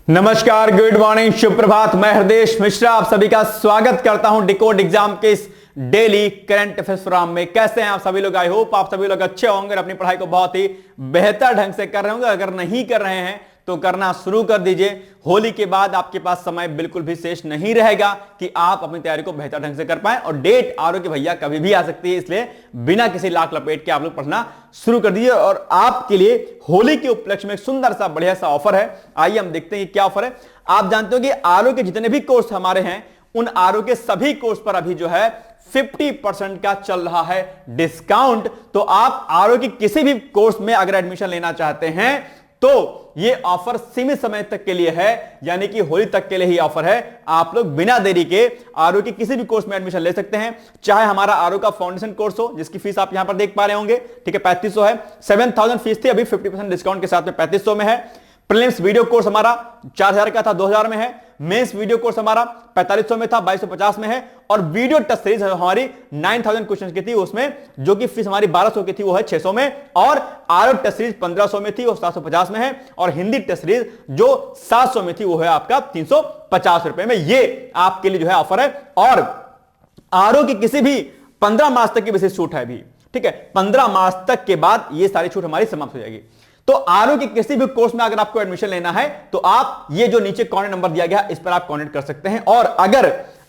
नमस्कार, good morning, शुभ प्रभात। मैं हृदेश मिश्रा आप सभी का स्वागत करता हूं डिकोड एग्जाम के इस डेली करंट अफेयर्स प्रोग्राम में। कैसे हैं आप सभी लोग? आई होप आप सभी लोग अच्छे होंगे, अपनी पढ़ाई को बहुत ही बेहतर ढंग से कर रहे होंगे। अगर नहीं कर रहे हैं तो करना शुरू कर दीजिए। होली के बाद आपके पास समय बिल्कुल भी शेष नहीं रहेगा कि आप अपनी तैयारी को बेहतर ढंग से कर पाएं। और डेट आरोग्य भैया कभी भी आ सकती है, इसलिए बिना किसी लाख लपेट के आप लोग पढ़ना शुरू कर दीजिए। और आपके लिए होली के उपलक्ष्य में एक सुंदर सा बढ़िया सा ऑफर है। आइए हम देखते हैं कि क्या ऑफर है। आप जानते हो कि आरोग्य के जितने भी कोर्स हमारे हैं, उन आरोग्य के सभी कोर्स पर अभी जो है 50% का चल रहा है डिस्काउंट। तो आप आरोग्य के किसी भी कोर्स में अगर एडमिशन लेना चाहते हैं तो यह ऑफर सीमित समय तक के लिए है, यानी कि होली तक के लिए ही ऑफर है। आप लोग बिना देरी के आरओ के किसी भी कोर्स में एडमिशन ले सकते हैं। चाहे हमारा आरओ का फाउंडेशन कोर्स हो, जिसकी फीस आप यहां पर देख पा रहे होंगे, ठीक है, 3500 है। 7000 फीस थी, अभी 50% डिस्काउंट के साथ में 3500 में है। प्रीलिम्स वीडियो कोर्स हमारा 4000 का था, 2000 में है। मेंस वीडियो कोर्स हमारा 4500 में था, 2250 में है। और वीडियो टेस्ट सीरीज हमारी 9000 क्वेश्चंस की थी, उसमें जो कि फीस हमारी 1200 की थी वो है 600 में। और आरओ टेस्ट सीरीज 1500 में थी, वो 750 में है। और हिंदी टेस्ट सीरीज जो 700 में थी वो है आपका 350 रुपए में। ये आपके लिए जो है ऑफर है। और आरओ की किसी भी 15 मार्च तक की विशेष छूट है अभी, ठीक है। 15 मार्च तक के बाद ये सारी छूट हमारी समाप्त हो जाएगी। तो आरओ के किसी भी कोर्स में अगर आपको एडमिशन लेना है तो आप ये जो नीचे कॉन्टैक्ट नंबर दिया गया इस पर आप कॉन्टैक्ट कर सकते हैं। और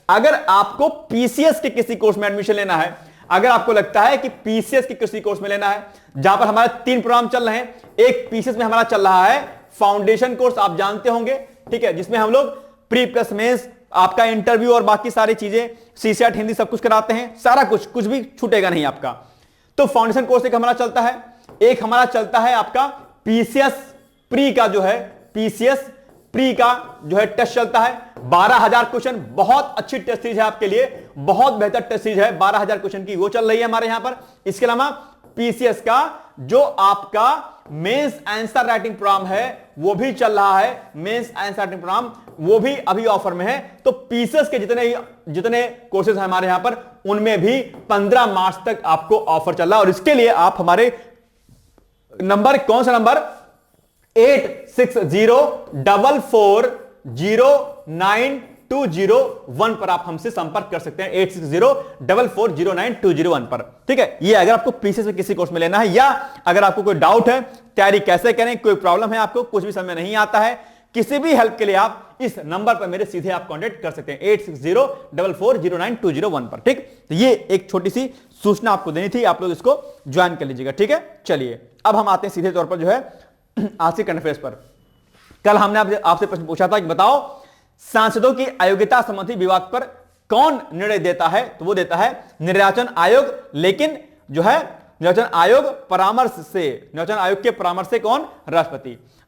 अगर आपको पीसीएस के किसी कोर्स में एडमिशन लेना है, अगर आपको लगता है कि पीसीएस के किसी कोर्स में लेना है, जहां पर हमारे 3 प्रोग्राम चल रहे हैं। एक पीसीएस में हमारा चल रहा है फाउंडेशन कोर्स, आप जानते होंगे, ठीक है, जिसमें हम लोग प्री प्लस मेंस, आपका इंटरव्यू और बाकी सारी चीजें, सीसेट हिंदी सब कुछ कराते हैं, सारा कुछ भी छूटेगा नहीं आपका। तो फाउंडेशन कोर्स एक हमारा चलता है। एक हमारा चलता है आपका पीसीएस प्री का जो है, पीसीएस प्री का जो है टेस्ट चलता है। 12000 क्वेश्चन, बहुत अच्छी टेस्ट सीरीज है आपके लिए, बहुत बेहतर टेस्ट सीरीज है। 12000 क्वेश्चन की वो चल रही है हमारे यहां पर। इसके अलावा पीसीएस का जो आपका मेंस आंसर राइटिंग प्रोग्राम है वो भी चल रहा है। मेंस आंसर राइटिंग प्रोग्राम वो भी अभी ऑफर में है। तो पीसीएस के जितने कोर्सेज हैं हमारे यहां पर, उनमें भी 15 मार्च तक आपको ऑफर चल रहा है। और इसके लिए आप हमारे नंबर, कौन सा नंबर, 8604440920 पर आप हमसे संपर्क कर सकते हैं। 8604440920 पर, ठीक है। ये अगर आपको पीसीएस में किसी कोर्स में लेना है, या अगर आपको कोई डाउट है, तैयारी कैसे करें, कोई प्रॉब्लम है, आपको कुछ भी समझ नहीं आता है, किसी भी हेल्प के लिए आप इस नंबर पर मेरे सीधे आप कांटेक्ट कर सकते हैं, 8604440920 पर, ठीक। तो ये एक छोटी सी सूचना आपको देनी थी, आप लोग इसको ज्वाइन कर लीजिएगा, ठीक है। चलिए अब हम आते हैं सीधे तौर पर जो है आज के करंट अफेयर्स पर। कल हमने आपसे प्रश्न पूछा था कि बताओ सांसदों की अयोग्यता संबंधी विवाद पर कौन निर्णय देता है? तो वो देता है निर्वाचन आयोग। लेकिन जो है निर्वाचन आयोग निर्वाचन आयोग के परामर्श से कौन?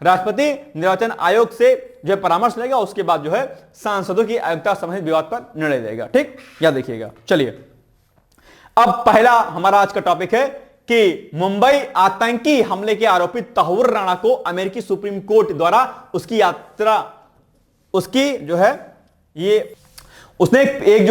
राष्ट्रपति निर्वाचन आयोग से जो है परामर्श लेगा, उसके बाद जो है सांसदों की अयोग्यता संबंधित विवाद पर निर्णय देगा, ठीक। याद देखिएगा। चलिए अब पहला हमारा आज का टॉपिक है कि मुंबई आतंकी हमले के आरोपी तहव्वुर राणा को अमेरिकी सुप्रीम कोर्ट द्वारा उसकी जो है ये उसने एक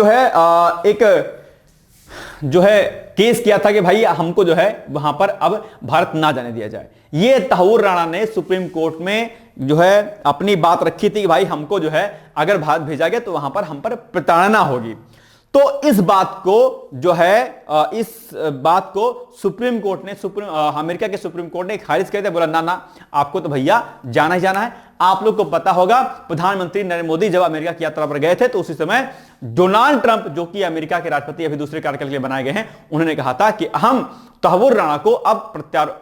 जो है केस किया था कि भाई हमको जो है वहां पर अब भारत ना जाने दिया जाए। ये तहव्वुर राणा ने सुप्रीम कोर्ट में जो है अपनी बात रखी थी कि भाई हमको जो है अगर भारत भेजा गया तो वहां पर हम पर प्रताड़ना होगी। तो इस बात को जो है सुप्रीम कोर्ट ने अमेरिका के सुप्रीम कोर्ट ने खारिज कर दिया। बोला ना आपको तो भैया जाना ही जाना है। आप लोग को पता होगा प्रधानमंत्री नरेंद्र मोदी जब अमेरिका की यात्रा पर गए थे तो उसी समय डोनाल्ड ट्रंप, जो कि अमेरिका के राष्ट्रपति अभी दूसरे कार्यकाल के लिए बनाए गए हैं, उन्होंने कहा था कि हम तहव्वुर राणा को अब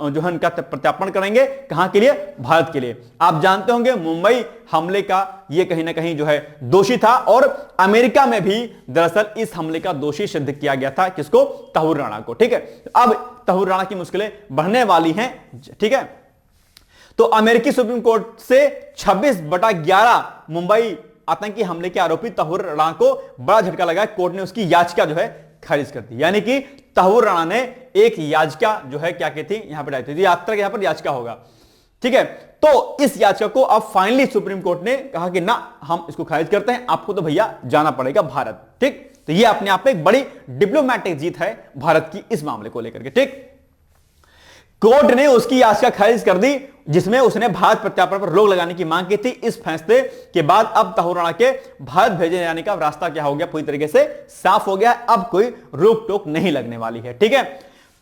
जो है उनका प्रत्यार्पण करेंगे। कहां के लिए? भारत के लिए। आप जानते होंगे मुंबई हमले का ये कहीं ना कहीं जो है दोषी था, और अमेरिका में भी दरअसल इस हमले का दोषी सिद्ध किया गया था। किसको? तहव्वुर राणा को, ठीक है। अब तहव्वुर राणा की मुश्किलें बढ़ने वाली हैं, ठीक है। तो अमेरिकी सुप्रीम कोर्ट से 26/11 मुंबई आतंकी हमले के आरोपी तहव्वुर राणा को बड़ा झटका लगा। कोर्ट ने उसकी याचिका जो है खारिज कर दी। यानी कि तहव्वुर राणा ने एक याचिका जो है क्या की थी, यहां पर डाली थी, यात्रा के यहां पर याचिका होगा, ठीक है। तो इस याचिका को अब फाइनली सुप्रीम कोर्ट ने कहा कि ना, हम इसको खारिज करते हैं, आपको तो भैया जाना पड़ेगा भारत, ठीक। तो यह अपने आप में एक बड़ी डिप्लोमैटिक जीत है भारत की इस मामले को लेकर के, ठीक। कोर्ट ने उसकी याचिका खारिज कर दी जिसमें उसने भारत प्रत्यार्पण पर रोक लगाने की मांग की थी। इस फैसले के बाद अब तहूर राणा के भारत भेजे जाने का रास्ता क्या हो गया, पूरी तरीके से साफ हो गया। अब कोई रोक टोक नहीं लगने वाली है। ठीक है,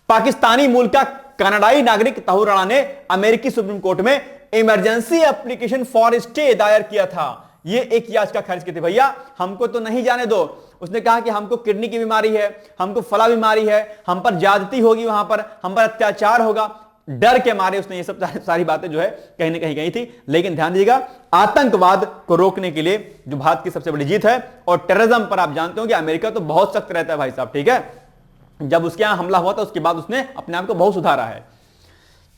पाकिस्तानी मूल का कनाडाई नागरिक तहूर राणा ने अमेरिकी सुप्रीम कोर्ट में इमरजेंसी एप्लीकेशन फॉर स्टे दायर किया था। ये एक याचिका खारिज की थी, भैया हमको तो नहीं जाने दो। उसने कहा कि हमको किडनी की बीमारी है, हमको फला बीमारी है, हम पर ज्यादती होगी, वहां पर हम पर अत्याचार होगा। डर के मारे उसने ये सब सारी बातें जो है कहीं ना कहीं कही थी। लेकिन ध्यान दीजिएगा, आतंकवाद को रोकने के लिए जो भारत की सबसे बड़ी जीत है, और टेररिज्म पर आप जानते हो कि अमेरिका तो बहुत सख्त रहता है भाई साहब। ठीक है, जब उसके यहां हमला हुआ था उसके बाद उसने अपने आप को बहुत सुधारा है।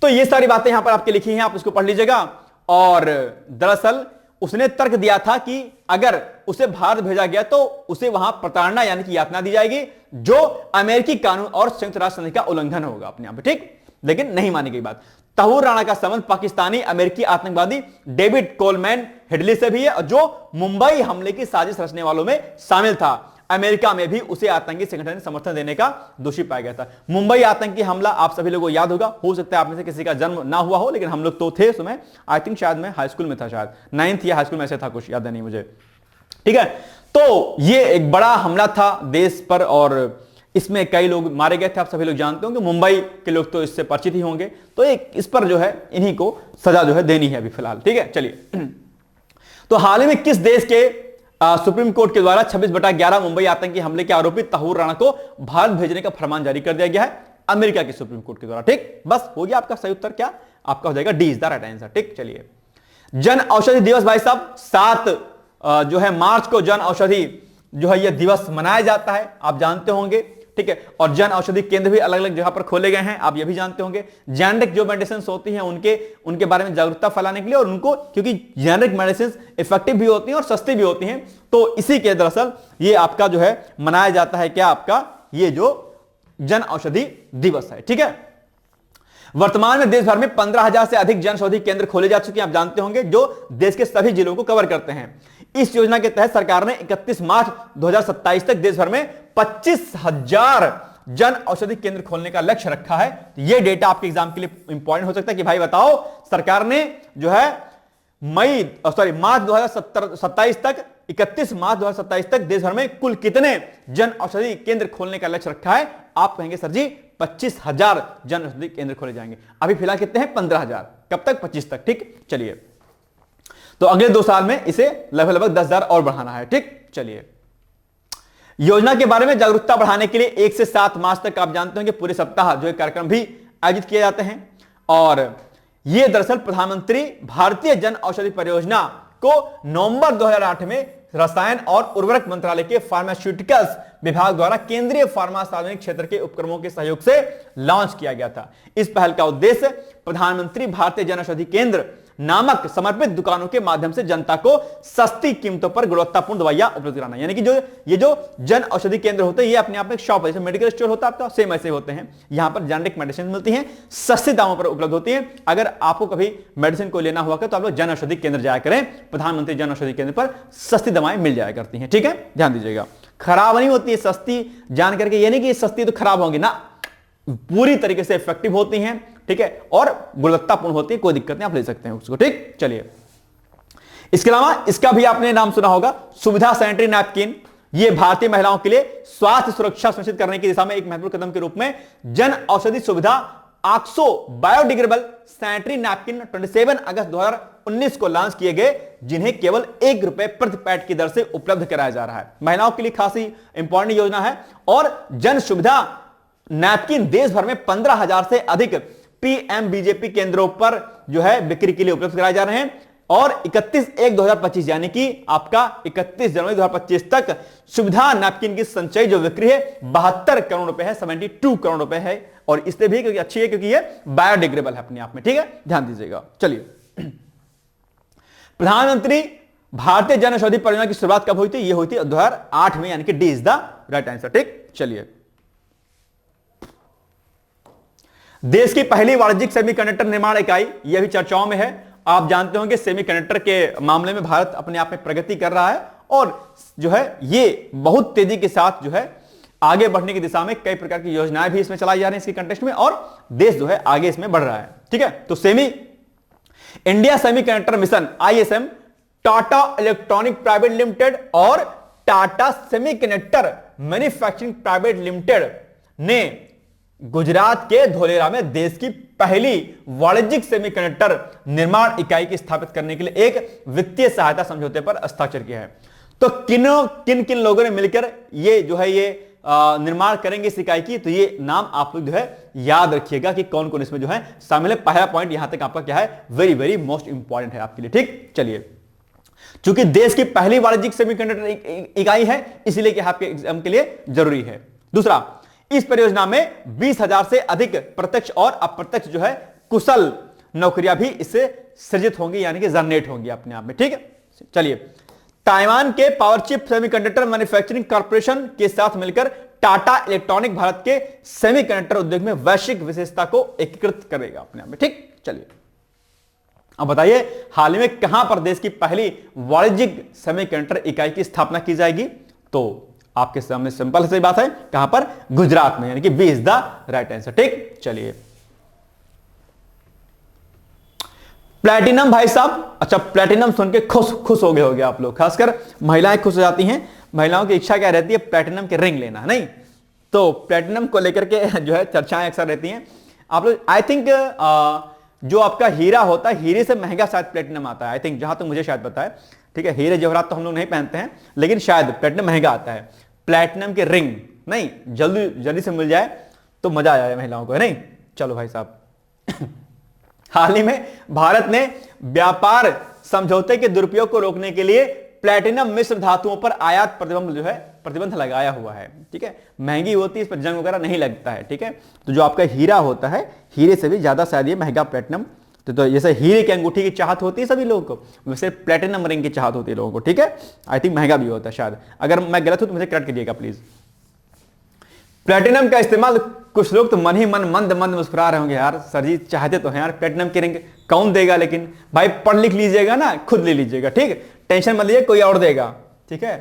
तो ये सारी बातें यहां पर आपके लिखी हैं, आप इसको पढ़ लीजिएगा। और दरअसल उसने तर्क दिया था कि अगर उसे भारत भेजा गया तो उसे वहां प्रताड़ना यानी कि यातना दी जाएगी, जो अमेरिकी कानून और संयुक्त राष्ट्र संधि का उल्लंघन होगा अपने आप। ठीक, लेकिन नहीं मानी गई बात। तहूर राणा का संबंध पाकिस्तानी अमेरिकी आतंकवादी डेविड कोलमैन हेडली से भी है, जो मुंबई हमले की साजिश रचने वालों में शामिल था। अमेरिका में भी उसे आतंकी संगठन ने समर्थन देने का दोषी पाया गया था। मुंबई आतंकी हमला आप सभी लोगों को याद होगा, हो सकता है आप में से किसी का जन्म ना हुआ हो, लेकिन हम लोग तो थे उस समय। आई थिंक शायद मैं हाई स्कूल में था, शायद 9th या हाई स्कूल में ऐसे था, कुछ याद नहीं मुझे। ठीक है, तो ये एक बड़ा हमला था देश पर और इसमें कई लोग मारे गए थे। आप सभी लोग जानते होंगे, मुंबई के लोग तो इससे परिचित ही होंगे। तो एक इस पर जो है इन्हीं को सजा जो है देनी है अभी फिलहाल। ठीक है, चलिए। तो हाल ही में किस देश के सुप्रीम कोर्ट के द्वारा 26/11 मुंबई आतंकी हमले के आरोपी तहूर राणा को भारत भेजने का फरमान जारी कर दिया गया है? अमेरिका के सुप्रीम कोर्ट के द्वारा। ठीक, बस हो गया आपका सही उत्तर। क्या आपका हो जाएगा D is the right answer. ठीक, चलिए। जन औषधि दिवस भाई साहब 7 जो है मार्च को जन औषधि जो है यह दिवस मनाया जाता है, आप जानते होंगे। ठीक है, और जन औषधि केंद्र भी अलग अलग जगह पर खोले गए हैं, आप ये भी जानते होंगे। जेनेरिक जो मेडिसिन होती हैं उनके बारे में जागरूकता फैलाने के लिए, और उनको क्योंकि जेनेरिक मेडिसिन इफेक्टिव भी होती हैं और सस्ती भी होती हैं, तो इसी के दरअसल ये आपका जो है मनाया जाता है क्या आपका ये जो जन औषधि दिवस है। ठीक है, वर्तमान में देश भर में 15,000 से अधिक जन औषधि केंद्र खोले जा चुके हैं, आप जानते होंगे, जो देश के सभी जिलों को कवर करते हैं। इस योजना के तहत सरकार ने 31 मार्च 2027 तक देश भर में 25,000 जन औषधि केंद्र खोलने का लक्ष्य रखा है। तो यह डेटा आपके एग्जाम के लिए इंपॉर्टेंट हो सकता है कि भाई बताओ सरकार ने जो है मार्च 2027 तक 31 मार्च 2027 तक देश भर में कुल कितने जन औषधि केंद्र खोलने का लक्ष्य रखा है? आप कहेंगे सर जी 25,000 जन औषधि केंद्र खोले जाएंगे। अभी फिलहाल कितने हैं? 15,000। कब तक? 25 तक। ठीक, चलिए। तो अगले 2 साल में इसे लगभग 10,000 और बढ़ाना है। ठीक, चलिए। योजना के बारे में जागरूकता बढ़ाने के लिए 1 से 7 मार्च तक आप जानते हैं कि पूरे सप्ताह जो है कार्यक्रम भी आयोजित किए जाते हैं। और यह दरअसल प्रधानमंत्री भारतीय जन औषधि परियोजना को नवंबर 2008 में रसायन और उर्वरक मंत्रालय के फार्मास्यूटिकल्स विभाग द्वारा केंद्रीय फार्मा सार्वजनिक क्षेत्र के उपक्रमों के सहयोग से लॉन्च किया गया था। इस पहल का उद्देश्य प्रधानमंत्री भारतीय जन औषधि केंद्र नामक समर्पित दुकानों के माध्यम से जनता को सस्ती कीमतों पर गुणवत्तापूर्ण दवाइयां उपलब्ध कराना। यानी कि ये जो जन औषधि केंद्र होते हैं ये अपने आप में एक शॉप है, जैसे मेडिकल स्टोर होता है आपका, सेम ऐसे होते हैं। यहां पर जेनेरिक मेडिसिन मिलती हैं, सस्ते दामों पर उपलब्ध होती हैं। अगर आपको कभी मेडिसिन को लेना हुआ तो आप लोग जन औषधि केंद्र जाया करें। प्रधानमंत्री जन औषधि केंद्र पर सस्ती दवाएं मिल जाया करती हैं। ठीक है, ध्यान दीजिएगा। खराब नहीं होती है, सस्ती जान करके ये नहीं कि सस्ती तो खराब होंगी ना, पूरी तरीके से इफेक्टिव होती हैं। ठीक है, और गुणवत्तापूर्ण होती है, कोई दिक्कत नहीं, आप ले सकते हैं उसको। ठीक, चलिए। इसके अलावा इसका भी आपने नाम सुना होगा, सुविधा सैनिटरी नैपकिन। यह भारतीय महिलाओं के लिए स्वास्थ्य सुरक्षा सुनिश्चित करने की दिशा में एक महत्वपूर्ण कदम के रूप में जन औषधि सुविधा ऑक्सो बायोडिग्रेडेबल सैनिटरी नैपकिन 27 अगस्त 2019 को लॉन्च किए गए, जिन्हें केवल ₹1 प्रति पैड की दर से उपलब्ध कराया जा रहा है। महिलाओं के लिए खासी इंपॉर्टेंट योजना है। और जन सुविधा नैपकिन देश भर में 15,000 से अधिक पीएमबीजेपी केंद्रों पर जो है बिक्री के लिए उपलब्ध कराए जा रहे हैं। और 31/1/2025 यानी कि आपका 31 जनवरी 2025 तक सुविधा नैपकिन की संचयी जो बिक्री है 72 करोड़ रुपए है, 72 करोड़ रुपए है। और इसलिए भी क्योंकि अच्छी है, क्योंकि ये बायोडिग्रेडेबल है अपने आप में। ठीक है, ध्यान दीजिएगा। चलिए। प्रधानमंत्री भारतीय जन औषधि परियोजना की शुरुआत कब हुई थी? ये हुई थी 2008 में, यानी कि D is the right answer. ठीक, चलिए। देश की पहली वाणिज्यिक सेमीकंडक्टर निर्माण इकाई, यह भी चर्चाओं में है। आप जानते होंगे सेमीकंडक्टर के मामले में भारत अपने आप में प्रगति कर रहा है, और जो है ये बहुत तेजी के साथ जो है आगे बढ़ने की दिशा में कई प्रकार की योजनाएं भी इसमें चलाई जा रही हैं इसके कंटेक्स्ट में, और देश जो है आगे इसमें बढ़ रहा है। ठीक है, तो India semiconductor mission ISM, Tata electronic private limited और Tata semiconductor manufacturing private limited ने गुजरात के धोलेरा में देश की पहली वाणिज्यिक सेमीकंडक्टर निर्माण इकाई की स्थापित करने के लिए एक वित्तीय सहायता समझौते पर हस्ताक्षर किया है। तो किन किन लोगों ने मिलकर ये जो है ये निर्माण करेंगे इस इकाई की, तो ये नाम आप लोग जो है याद रखिएगा कि कौन कौन इसमें जो है शामिल है। पहला पॉइंट यहां तक आपका क्या है, वेरी वेरी मोस्ट इंपॉर्टेंट है आपके लिए। ठीक, चलिए, चूंकि देश की पहली वाणिज्यिक सेमीकंडक्टर इकाई है इसलिए कि आपके एग्जाम के लिए जरूरी है। दूसरा, इस परियोजना में 20,000 से अधिक प्रत्यक्ष और अप्रत्यक्ष जो है कुशल नौकरियां भी इससे सृजित होंगी, यानी कि जनरेट होंगी अपने आप में। ठीक है, चलिए, ताइवान के power chip semiconductor manufacturing corporation के साथ मिलकर टाटा इलेक्ट्रॉनिक भारत के सेमीकंडक्टर उद्योग में वैश्विक विशेषता को एकीकृत करेगा अपने आप में। ठीक, चलिए, अब बताइए हाल ही में कहां पर देश की पहली वाणिज्यिक सेमीकंडक्टर इकाई की स्थापना की जाएगी? तो आपके सामने सिंपल सी बात है, कहां पर? गुजरात में, यानी कि B is the right answer. ठीक, चलिए, प्लैटिनम भाई साहब, अच्छा प्लैटिनम सुन के खुश हो गए होंगे आप लोग, खासकर महिलाएं खुश हो जाती हैं। महिलाओं की इच्छा क्या रहती है? प्लैटिनम के रिंग लेना, नहीं? तो प्लैटिनम को लेकर के जो है चर्चाएं अक्सर रहती हैं। आप लोग आई थिंक जो आपका हीरा होता है, हीरे से महंगा शायद प्लैटिनम आता है, आई थिंक, जहां तक मुझे शायद पता है। ठीक है, हीरे जवाहरात तो हम लोग नहीं पहनते हैं, लेकिन शायद प्लैटिनम महंगा आता है। प्लैटिनम के रिंग नहीं जल्दी से मिल जाए तो मजा आ जाए महिलाओं को, है नहीं? चलो भाई साहब, हाल ही में भारत ने व्यापार समझौते के दुरुपयोग को रोकने के लिए प्लैटिनम मिश्र धातुओं पर आयात प्रतिबंध लगाया हुआ है। ठीक है, महंगी होती है, इस पर जंग वगैरह नहीं लगता है। ठीक है, तो जो आपका हीरा होता है, हीरे से भी ज्यादा शायद ये महंगा प्लैटिनम, तो जैसे हीरे की अंगूठी की चाहत होती है सभी लोगों को, वैसे प्लैटिनम रिंग की चाहत होती है लोगों को। ठीक है, आई थिंक महंगा भी होता है शायद, अगर मैं गलत हूं तो मुझे करेक्ट कीजिएगा प्लीज। प्लैटिनम का इस्तेमाल, कुछ लोग तो मन ही मन मंद मुस्कुरा रहे होंगे, यार सर जी चाहते तो हैं यार प्लैटिनम की रिंग, कौन देगा? लेकिन भाई पढ़ लिख लीजिएगा ना, खुद ले लीजिएगा। ठीक, टेंशन मत लीजिए, कोई और देगा। ठीक है,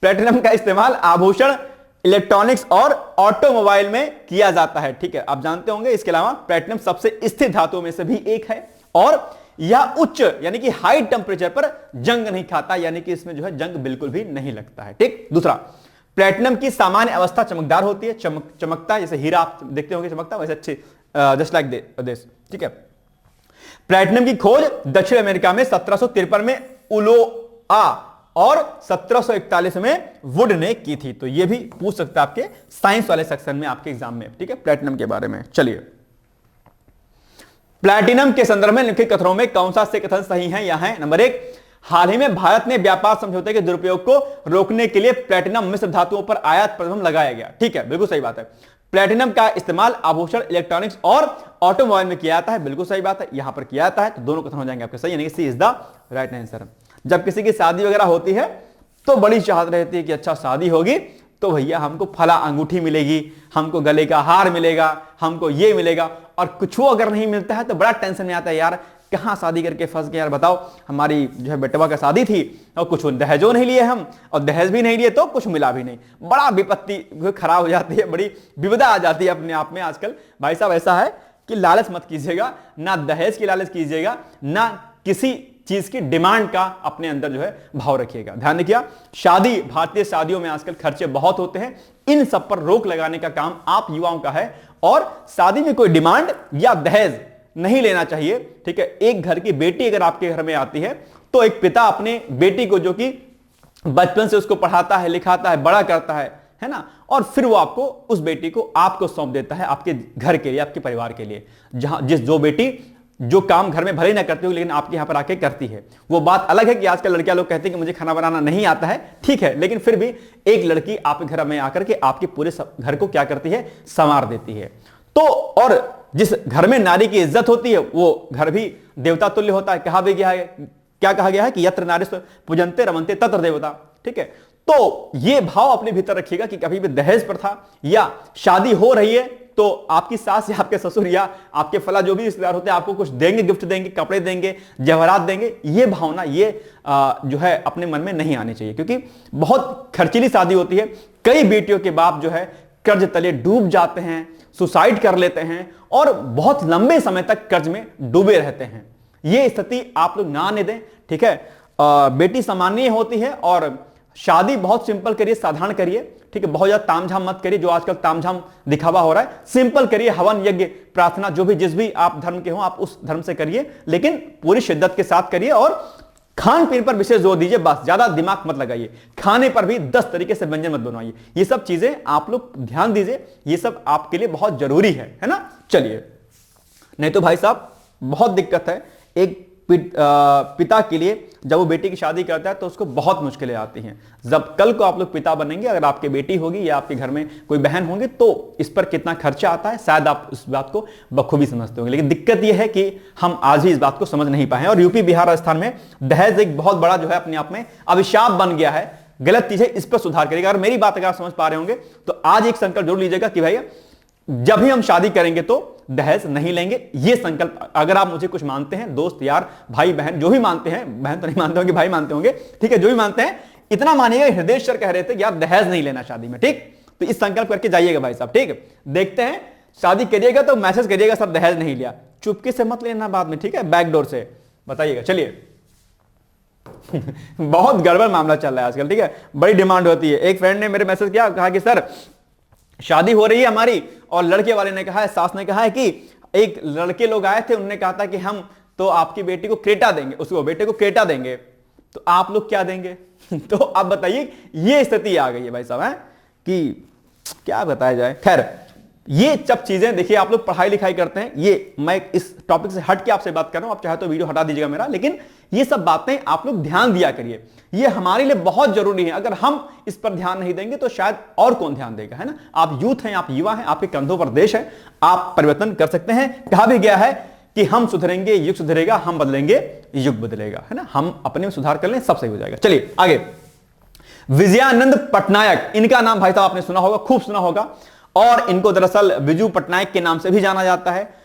प्लैटिनम का इस्तेमाल आभूषण, इलेक्ट्रॉनिक्स और ऑटोमोबाइल में किया जाता है। ठीक है, आप जानते होंगे। इसके अलावा प्लैटिनम सबसे स्थिर धातुओं में से भी एक है और यह उच्च यानी कि हाई टेम्परेचर पर जंग नहीं खाता, यानी कि इसमें जो है जंग बिल्कुल भी नहीं लगता है। ठीक, दूसरा, प्लैटिनम की सामान्य अवस्था चमकदार होती है, चमकता है, जैसे हीरा आप देखते होंगे चमकता, वैसे अच्छे जस्ट लाइक दिस। ठीक है, प्लैटिनम की खोज दक्षिण अमेरिका में 1753 में उलोआ और 1741 में वुड ने की थी। तो ये भी पूछ सकता है आपके साइंस वाले सेक्शन में, आपके एग्जाम में। ठीक है, प्लैटिनम के बारे में। चलिए, प्लैटिनम के संदर्भ में निम्नलिखित कथनों में कौन सा से कथन सही है? यहां है नंबर 1, हाल ही में भारत ने व्यापार समझौते के दुरुपयोग को रोकने के लिए प्लैटिनम मिश्र धातुओं पर आयात प्रतिबंध लगाया गया। ठीक है, बिल्कुल सही बात है। प्लैटिनम का इस्तेमाल आभूषण, इलेक्ट्रॉनिक्स और ऑटोमोबाइल में किया जाता है, बिल्कुल सही बात है। यहां पर किया जाता है, तो दोनों कथन हो जाएंगे आपके सही, यानी कि सी इज द राइट आंसर। जब किसी की शादी वगैरह होती है तो बड़ी चाहत रहती है कि अच्छा शादी होगी तो भैया हमको फला अंगूठी मिलेगी, हमको गले का हार मिलेगा, हमको ये मिलेगा, और कुछ अगर नहीं मिलता है तो बड़ा टेंशन में आता है, यार कहां शादी करके फंस गए यार, बताओ हमारी जो है बेटवा का शादी थी और कुछ दहेजों नहीं लिए हम, और दहेज भी नहीं लिए तो कुछ मिला भी नहीं, बड़ा विपत्ति खराब हो जाती है, बड़ी विपदा आ जाती है अपने आप में आजकल। भाई साहब ऐसा है कि लालच मत कीजिएगा, ना दहेज की लालच कीजिएगा, ना किसी चीज की डिमांड का अपने अंदर जो है भाव रखिएगा। ध्यान रखिएगा, शादी, भारतीय शादियों में आजकल खर्चे बहुत होते हैं, इन सब पर रोक लगाने का काम आप युवाओं का है, और शादी में कोई डिमांड या दहेज नहीं लेना चाहिए। ठीक है, एक घर की बेटी अगर आपके घर में आती है तो एक पिता अपने बेटी को, जो कि बचपन से उसको पढ़ाता है, लिखाता है, बड़ा करता है ना, और फिर वो आपको, उस बेटी को आपको सौंप देता है आपके घर के लिए, आपके परिवार के लिए। जो बेटी जो काम घर में भले ना करती हो लेकिन आपके यहां पर आके करती है। वो बात अलग है कि आजकल लड़कियां लोग कहते हैं कि मुझे खाना बनाना नहीं आता है, ठीक है, लेकिन फिर भी एक लड़की आपके घर में आकर के आपके पूरे घर को क्या करती है, संवार देती है। तो और जिस घर में नारी की इज्जत होती है वो घर भी देवता तुल्य होता है। कहा भी गया है, क्या कहा गया है कि यत्र नारीस्व पूजन्ते रमन्ते तत्र देवता। ठीक है, तो ये भाव अपने भीतर रखिएगा कि कभी भी दहेज प्रथा या शादी हो रही है तो आपकी सास या आपके ससुर या आपके फला जो भी रिश्तेदार होते हैं आपको कुछ देंगे, गिफ्ट देंगे, कपड़े देंगे, जवाहरात देंगे, ये भावना ये जो है अपने मन में नहीं आनी चाहिए, क्योंकि बहुत खर्चीली शादी होती है। कई बेटियों के बाप जो है कर्ज तले डूब जाते हैं, सुसाइड कर लेते हैं और बहुत लंबे समय तक कर्ज में डूबे रहते हैं। यह स्थिति आप लोग ना आने दें, ठीक है। बेटी सामान्य होती है और शादी बहुत सिंपल करिए, साधारण करिए, ठीक है। बहुत ज्यादा तामझाम मत करिए, जो आजकल तामझाम दिखावा हो रहा है। सिंपल करिए, हवन यज्ञ प्रार्थना जो भी जिस भी आप धर्म के हो आप उस धर्म से करिए, लेकिन पूरी शिद्दत के साथ करिए और खान पीन पर विशेष जोर दीजिए। बस ज्यादा दिमाग मत लगाइए, खाने पर भी 10 तरीके से व्यंजन मत बनवाइए। ये सब चीजें आप लोग ध्यान दीजिए, ये सब आपके लिए बहुत जरूरी है ना। चलिए, नहीं तो भाई साहब बहुत दिक्कत है। एक पिता के लिए जब वो बेटी की शादी करता है तो उसको बहुत मुश्किलें आती हैं। जब कल को आप लोग पिता बनेंगे, अगर आपकी बेटी होगी या आपके घर में कोई बहन होंगे, तो इस पर कितना खर्चा आता है शायद आप इस बात को बखूबी समझते होंगे। लेकिन दिक्कत यह है कि हम आज भी इस बात को समझ नहीं पाए हैं और यूपी, बिहार, राजस्थान में दहेज एक बहुत बड़ा जो है अपने आप में अभिशाप बन गया है, गलत चीज है। इस पर सुधार करेगा। अगर मेरी बात अगर आप समझ पा रहे होंगे तो आज एक संकल्प जरूर लीजिएगा कि भैया जब भी हम शादी करेंगे तो दहेज नहीं लेंगे। ये संकल्प, अगर आप मुझे कुछ मानते हैं, दोस्त यार भाई बहन जो भी मानते हैं, बहन तो नहीं मानते होंगे, भाई मानते होंगे, ठीक है, जो भी मानते हैं, इतना मानिएगा। हृदय सर कह रहे थे कि यार दहेज नहीं लेना शादी में, ठीक। तो इस संकल्प करके जाइएगा भाई साहब, ठीक। देखते हैं, शादी करिएगा तो मैसेज करिएगा सर दहेज नहीं लिया, चुपके से मत लेना बाद में, ठीक है, बैकडोर से बताइएगा। चलिए बहुत गड़बड़ मामला चल रहा है आजकल, ठीक है, बड़ी डिमांड होती है। एक फ्रेंड ने मेरे मैसेज किया, कहा कि सर शादी हो रही है हमारी, और लड़के वाले ने कहा है, सास ने कहा है कि एक लड़के लोग आए थे, उन्होंने कहा था कि हम तो आपकी बेटी को क्रेटा देंगे, उसको बेटे को क्रेटा देंगे, तो आप लोग क्या देंगे? तो आप बताइए, ये स्थिति आ गई है भाई साहब, है कि क्या बताया जाए। खैर, ये सब चीजें देखिए, आप लोग पढ़ाई लिखाई करते हैं, ये मैं इस टॉपिक से हट के आपसे बात कर रहा हूं, आप चाहे तो वीडियो हटा दीजिएगा मेरा, लेकिन ये सब बातें आप लोग ध्यान दिया करिए, ये हमारे लिए बहुत जरूरी है। अगर हम इस पर ध्यान नहीं देंगे तो शायद और कौन ध्यान देगा, है ना। आप यूथ हैं, आप युवा हैं, आपके कंधों पर देश है, आप परिवर्तन कर सकते हैं। कहा भी गया है कि हम सुधरेंगे युग सुधरेगा, हम बदलेंगे युग बदलेगा, है ना। हम अपने में सुधार कर लें, सब सही हो जाएगा। चलिए आगे, विजयानंद पटनायक, इनका नाम भाई साहब आपने सुना होगा, खूब सुना होगा, और इनको दरअसल बिजू पटनायक के नाम से भी जाना जाता है।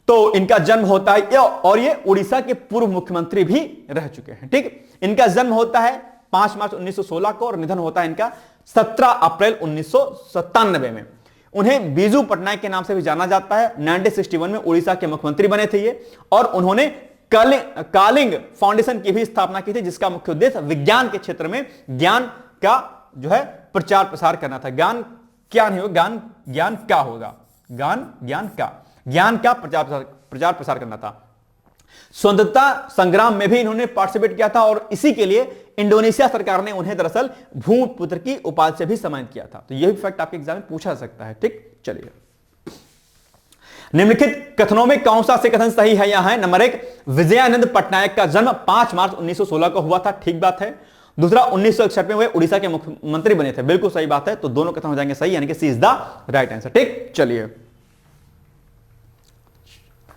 तो इनका जन्म होता है, और ये उड़ीसा के पूर्व मुख्यमंत्री भी रह चुके हैं, ठीक। इनका जन्म होता है 5 मार्च 1916 को और निधन होता है इनका 17 अप्रैल 1997 में। उन्हें बिजू पटनायक के नाम से भी जाना जाता है। 1961 में उड़ीसा के मुख्यमंत्री बने थे ये, और उन्होंने कालिंग फाउंडेशन की भी स्थापना की थी, जिसका मुख्य उद्देश्य विज्ञान के क्षेत्र में ज्ञान का जो है प्रचार प्रसार करना था। ज्ञान क्या नहीं होगा, ज्ञान क्या होगा, ज्ञान का प्रचार प्रसार करना था। स्वतंत्रता संग्राम में भी इन्होंने पार्टिसिपेट किया था, और इसी के लिए इंडोनेशिया सरकार ने उन्हें दरअसल भूमिपुत्र की उपाधि से भी सम्मानित किया था। तो यह भी फैक्ट आपके एग्जाम में पूछा जा सकता है, ठीक। चलिए, निम्नलिखित कथनों में कौन सा से कथन सही है? यहां है नंबर 1, विजयानंद पटनायक का जन्म 5 मार्च 1916 को हुआ था, ठीक बात है। दूसरा, 1961 में वे उड़ीसा के मुख्यमंत्री बने थे, बिल्कुल सही बात है। तो दोनों कथन हो जाएंगे सही, यानी कि सी इज द राइट आंसर, ठीक। चलिए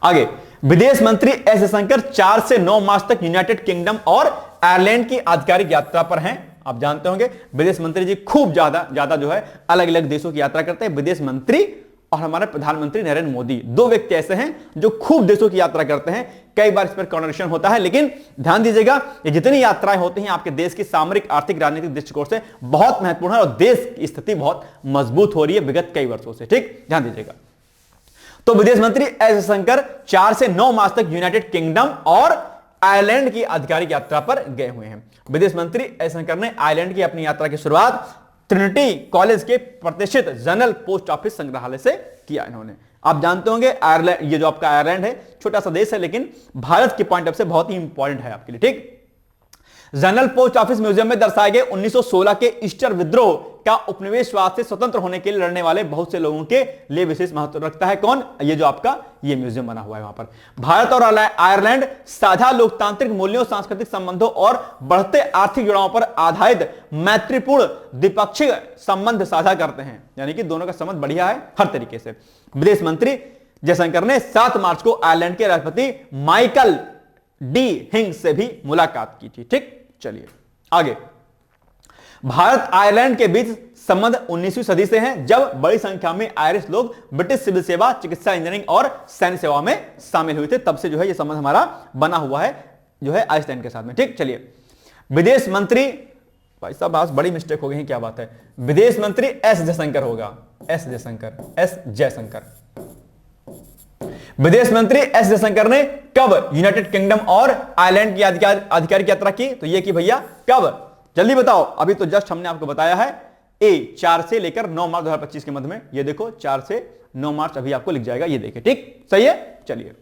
आगे, विदेश मंत्री एस जयशंकर 4 से 9 मार्च तक यूनाइटेड किंगडम और आयरलैंड की आधिकारिक यात्रा पर हैं। आप जानते होंगे विदेश मंत्री जी खूब ज्यादा जो है अलग अलग देशों की यात्रा करते हैं। विदेश मंत्री और हमारे प्रधानमंत्री नरेंद्र मोदी, दो व्यक्ति ऐसे हैं जो खूब देशों की यात्रा करते हैं। कई बार इस पर कॉन्वर्सेशन होता है, लेकिन ध्यान दीजिएगा, ये जितनी यात्राएं होती हैं आपके देश की सामरिक, आर्थिक, राजनीतिक दृष्टिकोण से बहुत महत्वपूर्ण है, और देश की स्थिति बहुत मजबूत हो रही है विगत कई वर्षों से, ठीक। ध्यान दीजिएगा। तो विदेश मंत्री एस जयशंकर 4 से 9 मार्च तक यूनाइटेड किंगडम और आयरलैंड की आधिकारिक यात्रा पर गए हुए हैं। विदेश मंत्री एस जयशंकर ने आयरलैंड की अपनी यात्रा की शुरुआत ट्रिनिटी कॉलेज के प्रतिष्ठित जनरल पोस्ट ऑफिस संग्रहालय से किया इन्होंने। आप जानते होंगे आयरलैंड, ये जो आपका आयरलैंड है छोटा सा देश है, लेकिन भारत के पॉइंट ऑफ से बहुत ही इंपॉर्टेंट है आपके लिए, ठीक। जनरल पोस्ट ऑफिस म्यूजियम में दर्शाए गए 1916 के ईस्टर विद्रोह का उपनिवेशवाद से स्वतंत्र होने के लिए लड़ने वाले बहुत से लोगों के लिए विशेष महत्व रखता है। कौन? ये जो आपका ये म्यूजियम बना हुआ है वहां पर। भारत और आयरलैंड साझा लोकतांत्रिक मूल्यों, सांस्कृतिक संबंधों और बढ़ते आर्थिक जुड़ावों पर आधारित मैत्रीपूर्ण द्विपक्षीय संबंध साझा करते हैं, यानी कि दोनों का संबंध बढ़िया है हर तरीके से। विदेश मंत्री जयशंकर ने 7 मार्च को आयरलैंड के राष्ट्रपति माइकल डी हिंग से भी मुलाकात की थी, ठीक। चलिए आगे, भारत आयरलैंड के बीच संबंध 19वीं सदी से हैं, जब बड़ी संख्या में आयरिश लोग ब्रिटिश सिविल सेवा, चिकित्सा, इंजीनियरिंग और सैन्य सेवा में शामिल हुए थे। तब से जो है ये संबंध हमारा बना हुआ है जो है आइसलैंड के साथ में। ठीक, चलिए विदेश मंत्री, भाई साहब आज बड़ी मिस्टेक हो गई है, क्या बात है, विदेश मंत्री एस जयशंकर होगा, एस जयशंकर। विदेश मंत्री एस जयशंकर ने कब यूनाइटेड किंगडम और आयरलैंड की आधिकारिक यात्रा की? तो ये कि भैया कब, जल्दी बताओ। अभी तो जस्ट हमने आपको बताया है, ए 4 से लेकर 9 मार्च 2025 के मध्य में। ये देखो 4 से 9 मार्च अभी आपको लिख जाएगा, ये देखिए। ठीक, सही है। चलिए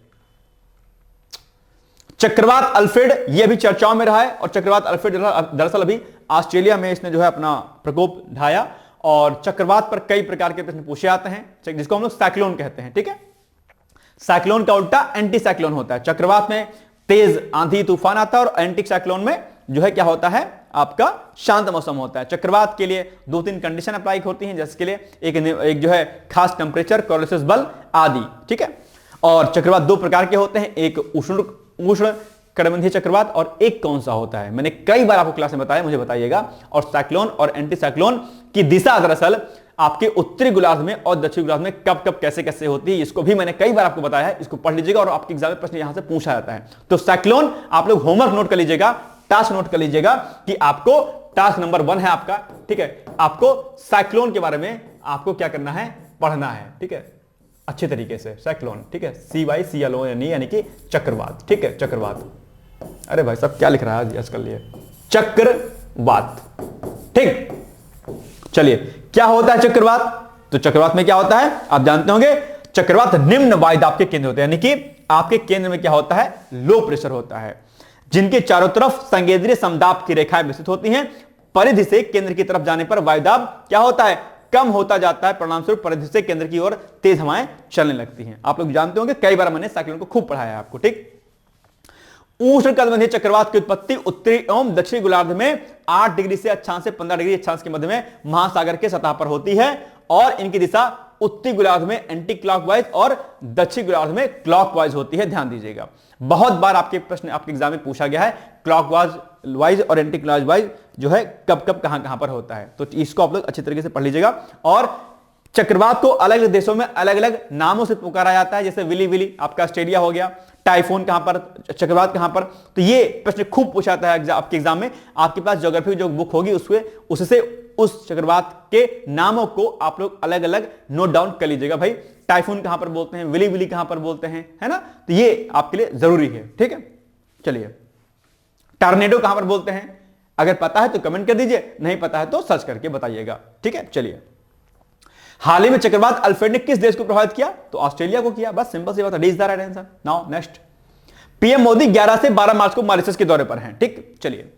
चक्रवात अल्फ्रेड, ये भी चर्चाओं में रहा है, और चक्रवात अल्फ्रेड दरअसल अभी ऑस्ट्रेलिया में इसने जो है अपना प्रकोप ढाया, और चक्रवात पर कई प्रकार के प्रश्न पूछे जाते हैं, जिसको हम लोग साइक्लोन कहते हैं। ठीक है, साइक्लोन का उल्टा एंटी साइक्लोन होता है। चक्रवात में तेज आंधी तूफान आता है, और एंटी साइक्लोन में जो है क्या होता है, आपका शांत मौसम होता है। चक्रवात के लिए 2-3 कंडीशन अप्लाई होती हैं, जैसे के लिए एक जो है खास टेम्परेचर, कोरोलिसिस बल आदि। ठीक है, और चक्रवात 2 प्रकार के होते हैं, एक उष्ण कटिबंधीय चक्रवात, और एक कौन सा होता है, मैंने कई बार आपको क्लास में बताया, मुझे बताइएगा। और साइक्लोन और एंटी साइक्लोन की दिशा दरअसल आपके उत्तरी गोलार्ध में और दक्षिणी गोलार्ध में कब कब कैसे कैसे होती है, इसको भी मैंने कई बार आपको बताया है, इसको पढ़ लीजिएगा, और आपके एग्जाम में प्रश्न यहां से पूछा जाता है। तो साइक्लोन आप लोग होमवर्क नोट कर लीजिएगा, टास्क नोट कर लीजिएगा कि आपको टास्क नंबर 1 है आपका। ठीक है, आपको साइक्लोन के बारे में आपको क्या करना है, पढ़ना है। ठीक है, अच्छे तरीके से साइक्लोन। ठीक है, CYCLON यानी कि चक्रवात। ठीक है, चक्रवात। अरे भाई साहब क्या लिख रहा है आजकल ये, चक्रवात। ठीक, चलिए क्या होता है चक्रवात? तो चक्रवात में क्या होता है आप जानते होंगे, चक्रवात निम्न वायुदाब के केंद्र होते हैं, यानी कि आपके केंद्र में क्या होता है, लो प्रेशर होता है, जिनके चारों तरफ संकेंद्रीय समदाब की रेखाएं विस्तृत होती हैं। परिधि से केंद्र की तरफ जाने पर वायुदाब क्या होता है, कम होता जाता है, परिणामस्वरूप परिधि से केंद्र की ओर तेज हवाएं चलने लगती हैं। आप लोग जानते होंगे, कई बार मैंने साइक्लोन को खूब पढ़ाया है आपको। ठीक, उष्णकटिबंधीय चक्रवात की उत्पत्ति उत्तरी एवं दक्षिणी गोलार्ध में 8 डिग्री से अक्षांश से 15 डिग्री अक्षांश के मध्य में महासागर के सतह पर होती है, और इनकी दिशा उत्तरी गोलार्ध में एंटी क्लॉकवाइज और दक्षिणी गोलार्ध में क्लॉकवाइज होती है। ध्यान दीजिएगा, बहुत बार आपके प्रश्न आपके एग्जाम में पूछा गया है, क्लॉकवाइज और एंटी क्लॉकवाइज जो है कब कब कहां पर होता है, तो इसको आप लोग अच्छी तरीके से पढ़ लीजिएगा। और चक्रवात को अलग अलग देशों में अलग अलग नामों से पुकारा जाता है, जैसे विली विली आपका ऑस्ट्रेलिया हो गया, टाइफून कहां पर, चक्रवात कहां पर। तो ये प्रश्न खूब पूछा जाता है आपके एग्जाम में। आपके पास ज्योग्राफी जो बुक होगी उससे उस चक्रवात के नामों को आप लोग अलग अलग नोट डाउन कर लीजिएगा। भाई टाइफून कहां पर बोलते हैं, विली विली कहां पर बोलते हैं, है ना, तो ये आपके लिए जरूरी है। ठीक है, चलिए टॉर्नेडो कहां पर बोलते हैं, अगर पता है तो कमेंट कर दीजिए, नहीं पता है तो सर्च करके बताइएगा। ठीक है, चलिए हाल ही में चक्रवात अल्फ्रेड ने किस देश को प्रभावित किया? तो ऑस्ट्रेलिया को किया, बस सिंपल सी बात है, D is the right answer. Now next, PM Modi 11 से 12 मार्च को मॉरिशस के दौरे पर हैं। ठीक, चलिए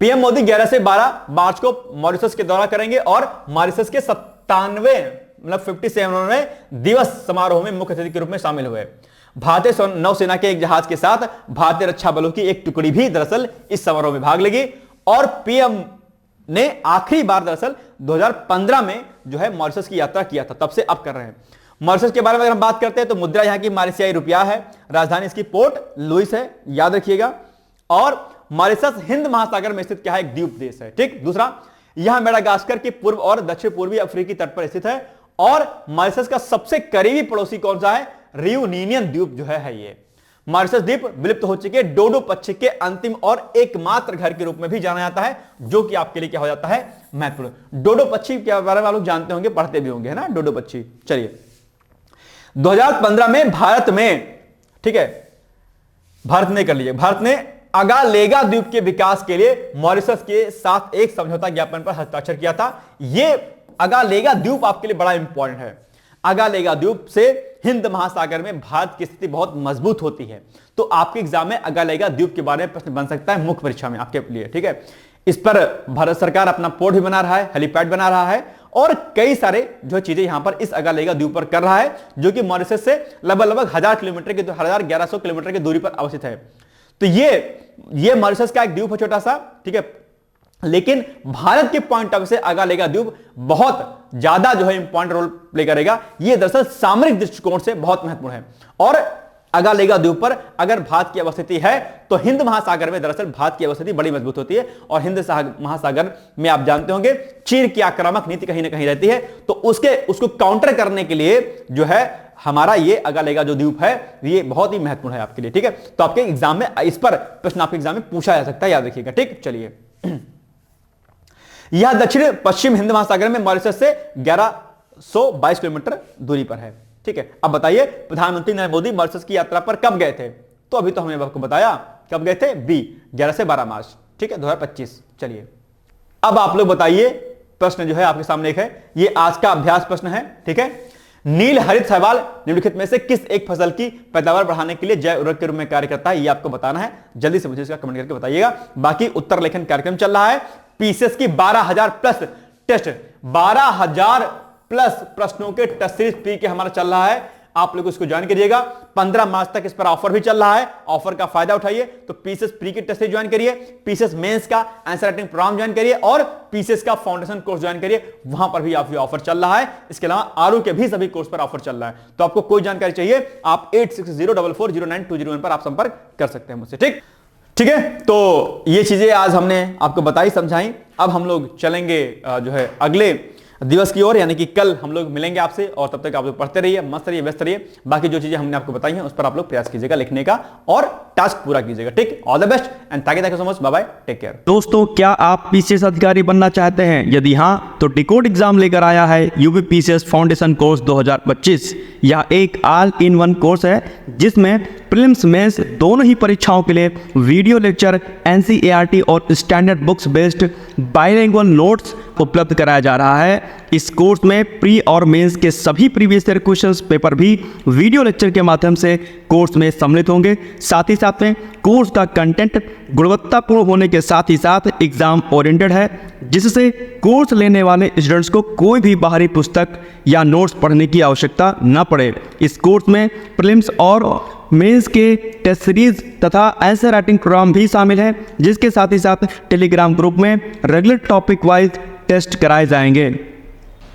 पीएम मोदी 11 से 12 मार्च को मॉरिशस के दौरा करेंगे, और मॉरिशस के 57वें दिवस समारोह में मुख्य अतिथि के रूप में शामिल हुए। भारतीय नौसेना के एक जहाज के साथ भारतीय रक्षा बलों की एक टुकड़ी भी दरअसल इस समारोह में भाग लेगी, और पीएम ने आखिरी बार दरअसल 2015 में जो है मॉरिशस की यात्रा किया था, तब से अब कर रहे हैं। मॉरिशस के बारे में अगर हम बात करते हैं तो मुद्रा यहां की मॉरिशियाई रुपया है, राजधानी इसकी पोर्ट लुइस है, याद रखिएगा। और मॉरिशस हिंद महासागर में स्थित क्या है, एक द्वीप देश है। ठीक, दूसरा यहां मेडागास्कर के पूर्व और दक्षिण पूर्वी अफ्रीकी तट पर स्थित है, और मॉरिशस का सबसे करीबी पड़ोसी कौन सा है, रियूनियन द्वीप जो है ये। मॉरिशस द्वीप विलुप्त हो चुके डोडो पक्षी के अंतिम और एकमात्र घर के रूप में भी जाना जाता है, जो कि आपके लिए क्या हो जाता है, महत्वपूर्ण। डोडो पक्षी के बारे में आप लोग जानते होंगे, पढ़ते भी होंगे, है ना, डोडो पक्षी। चलिए 2015 में भारत में, ठीक है, भारत ने कर लीजिए, भारत ने अगालेगा द्वीप के विकास के लिए मॉरिशस के साथ एक समझौता ज्ञापन पर हस्ताक्षर किया था। यह अगालेगा द्वीप आपके लिए बड़ा इंपॉर्टेंट है। अगालेगा द्वीप से हिंद महासागर में भारत की स्थिति बहुत मजबूत होती है, तो आपके एग्जाम में अगालेगा द्वीप के बारे में प्रश्न बन सकता है मुख्य परीक्षा में आपके लिए। ठीक है, इस पर भारत सरकार अपना पोर्ट भी बना रहा है, हेलीपैड बना रहा है, और कई सारे जो चीजें यहां पर इस अगालेगा द्वीप पर कर रहा है, जो कि मॉरिशस से लगभग 1000 किलोमीटर की 1100 किलोमीटर की दूरी पर अवस्थित है। तो ये मॉरिशस का एक द्वीप है छोटा सा, ठीक है, लेकिन भारत के पॉइंट ऑफ व्यू से अगालेगा द्वीप बहुत ज्यादा जो है इंपॉर्टेंट रोल प्ले करेगा। यह दरअसल सामरिक दृष्टिकोण से बहुत महत्वपूर्ण है, और अगालेगा द्वीप पर अगर भारत की अवस्थिति है तो हिंद महासागर में दरअसल भारत की अवस्थिति बड़ी मजबूत होती है, और हिंद महासागर में आप जानते होंगे चीन की आक्रामक नीति कहीं ना कहीं रहती है, तो उसको काउंटर करने के लिए जो है हमारा ये अगालेगा जो द्वीप है ये बहुत ही महत्वपूर्ण है आपके लिए। ठीक है, तो आपके एग्जाम में इस पर प्रश्न आपके एग्जाम में पूछा जा सकता है, याद रखिएगा। ठीक, चलिए यह दक्षिण पश्चिम हिंद महासागर में मॉरिशस से 1122 किलोमीटर दूरी पर है। ठीक है, अब बताइए प्रधानमंत्री नरेंद्र मोदी मॉरिशस की यात्रा पर कब गए थे? तो अभी तो हमने आपको बताया कब गए थे, बी 11 से 12 मार्च। ठीक है, 2025। चलिए अब आप लोग बताइए, प्रश्न जो है आपके सामने एक है, ये आज का अभ्यास प्रश्न है। ठीक है, नील हरित शैवाल निम्नलिखित में से किस एक फसल की पैदावार बढ़ाने के लिए जैव उर्वरक के रूप में कार्य करता है, ये आपको बताना है। जल्दी से मुझे इसका कमेंट करके बताइएगा। बाकी उत्तर लेखन कार्यक्रम चल रहा है, पीसीएस की 12,000 प्लस टेस्ट, 12,000 प्लस प्रश्नों के टेस्ट सीरीज फ्री के हमारा चल रहा है, आप लोग इसको ज्वाइन करिएगा। 15 मार्च तक इस पर ऑफर भी चल रहा है, ऑफर का फायदा उठाइए। तो पीसीएस प्री की टेस्ट सीरीज ज्वाइन करिए, पीसीएस मेंस का आंसर राइटिंग प्रोग्राम ज्वाइन करिए, और पीसीएस का फाउंडेशन कोर्स ज्वाइन करिए, वहां पर भी आपको ऑफर चल रहा है। इसके अलावा आरओ के भी सभी कोर्स पर ऑफर चल रहा है। तो आपको कोई जानकारी चाहिए आप 8604409201 पर आप संपर्क कर सकते हैं मुझसे। ठीक है, तो ये चीजें आज हमने आपको बताई, समझाई। अब हम लोग चलेंगे जो है अगले दिवस की ओर, यानी कि कल हम लोग मिलेंगे आपसे, और तब तक आप लोग पढ़ते रहिए, मस्त रहिए, व्यस्त रहिए। बाकी जो चीजें हमने आपको बताई हैं उस पर आप लोग प्रयास कीजिएगा लिखने का, और टास्क पूरा कीजिएगा। ठीक, all the best and thank you so much, bye bye, take care. दोस्तों, क्या आप पीसीएस अधिकारी बनना चाहते हैं? यदि हाँ, तो डिकोड एग्जाम लेकर आया है यूपी पीसीएस फाउंडेशन कोर्स 2025। यह एक ऑल इन वन कोर्स है जिसमें प्रीलिम्स मेंस दोनों ही परीक्षाओं के लिए वीडियो लेक्चर, एनसीईआरटी और standard books based bilingual notes उपलब्ध कराया जा रहा है। इस कोर्स में प्री और मेंस के सभी प्रीवियस ईयर क्वेश्चंस पेपर भी वीडियो लेक्चर के माध्यम से कोर्स में सम्मिलित होंगे। साथ ही साथ में कोर्स का कंटेंट गुणवत्तापूर्ण होने के साथ ही साथ एग्जाम ओरिएंटेड है, जिससे कोर्स लेने वाले स्टूडेंट्स को कोई भी बाहरी पुस्तक या नोट्स पढ़ने की आवश्यकता न पड़े। इस कोर्स में प्रीलिम्स और मेंस के टेस्ट सीरीज तथा आंसर राइटिंग प्रोग्राम भी शामिल है, जिसके साथ ही साथ टेलीग्राम ग्रुप में रेगुलर टॉपिक वाइज टेस्ट कराए जाएंगे।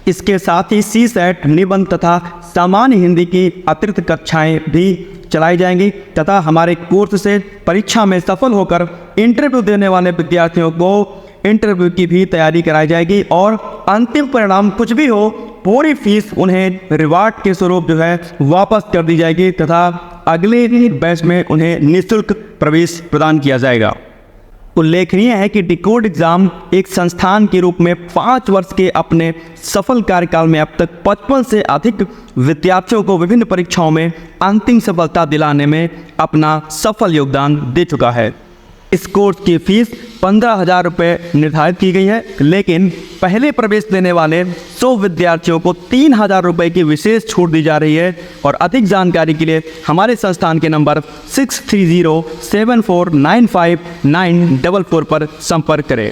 इसके साथ ही सीसेट, निबंध तथा सामान्य हिंदी की अतिरिक्त कक्षाएं भी चलाई जाएंगी, तथा हमारे कोर्स से परीक्षा में सफल होकर इंटरव्यू देने वाले विद्यार्थियों को इंटरव्यू की भी तैयारी कराई जाएगी, और अंतिम परिणाम कुछ भी हो पूरी फीस उन्हें रिवार्ड के स्वरूप जो है वापस कर दी जाएगी, तथा अगले बैच में उन्हें निःशुल्क प्रवेश प्रदान किया जाएगा। उल्लेखनीय है कि डिकोड एग्जाम एक संस्थान के रूप में 5 वर्ष के अपने सफल कार्यकाल में अब तक 55 से अधिक विद्यार्थियों को विभिन्न परीक्षाओं में अंतिम सफलता दिलाने में अपना सफल योगदान दे चुका है। इस कोर्स की फीस 15,000 रुपये निर्धारित की गई है, लेकिन पहले प्रवेश देने वाले 100 विद्यार्थियों को 3,000 रुपये की विशेष छूट दी जा रही है। और अधिक जानकारी के लिए हमारे संस्थान के नंबर 6307495944 पर संपर्क करें।